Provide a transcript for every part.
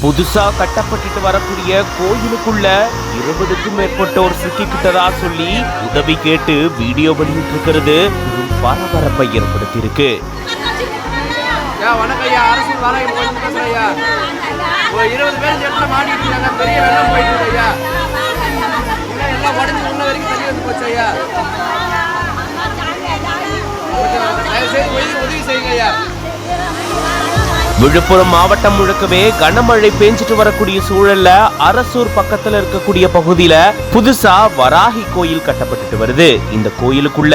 புதுசா கட்டப்பட்டு வரக்கூடிய கோயிலுக்குள்ள 20க்கும் மேற்பட்டோர் சிக்கிக்கிட்டதா சொல்லி உதவி கேட்டு வீடியோ வெளியிட்டு இருக்கிறது பரபரப்பை ஏற்படுத்தி இருக்கு. விழுப்புரம் மாவட்டம் முழுக்கவே கனமழை பெஞ்சிட்டு வரக்கூடிய சூழல்ல அரசூர் பக்கத்துல இருக்கக்கூடிய பகுதியில புதுசா வராகி கோயில் கட்டப்பட்டு வருது. இந்த கோயிலுக்குள்ள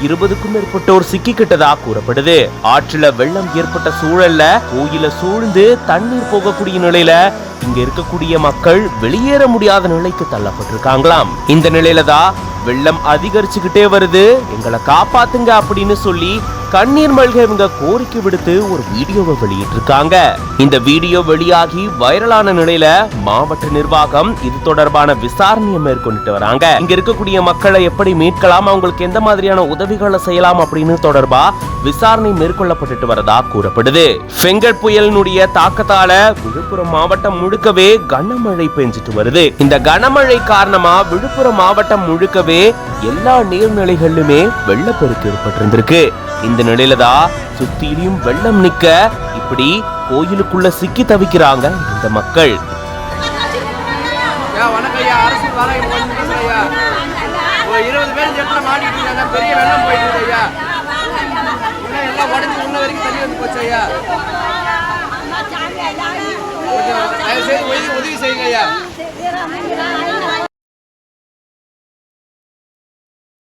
20க்கும் மேற்பட்டோர் சிக்கிக்கிட்டதா கூறப்படுது. ஆற்றுல வெள்ளம் ஏற்பட்ட சூழல்ல கோயில சூழ்ந்து தண்ணீர் போகக்கூடிய நிலையில இங்க இருக்கக்கூடிய மக்கள் வெளியேற முடியாத நிலைக்கு தள்ளப்பட்டிருக்காங்களாம். இந்த நிலையில தான் வெள்ளம் அதிகரிச்சுக்கிட்டே வருது, எங்களை காப்பாத்துங்க அப்படின்னு சொல்லி கண்ணீர் மல்க இவங்க கோரிக்கை விடுத்து ஒரு வீடியோவை வெளியிட்டிருக்காங்க. இந்த வீடியோ வெளியாகி வைரலான நிலையில மாவட்ட நிர்வாகம் இது தொடர்பான விசாரணையை மேற்கொண்டுட்டு வராங்க. இங்க இருக்கக்கூடிய மக்களை எப்படி மீட்கலாம், அவங்களுக்கு எந்த மாதிரியான உதவிகளை செய்யலாம் அப்படின்னு தொடர்பா விசாரணை மேற்கொள்ளப்பட்டு வரதா கூறப்படுது. பெங்கல் புயலினுடைய தாக்கத்தால விழுப்புரம் மாவட்டம் முழுக்கவே கனமழை பெஞ்சிட்டு வருது. இந்த கனமழை காரணமா விழுப்புரம் மாவட்டம் முழுக்கவே எல்லா நீர்நிலைகளிலுமே வெள்ளப்பெருக்கு ஏற்பட்டிருந்திருக்கு. இந்த நிலையில தான் சுத்தியும் வெள்ளம் நிக்க இப்படி கோயிலுக்குள்ள சிக்கி தவிக்கிறாங்க இந்த மக்கள். உதவி செய்யுங்க.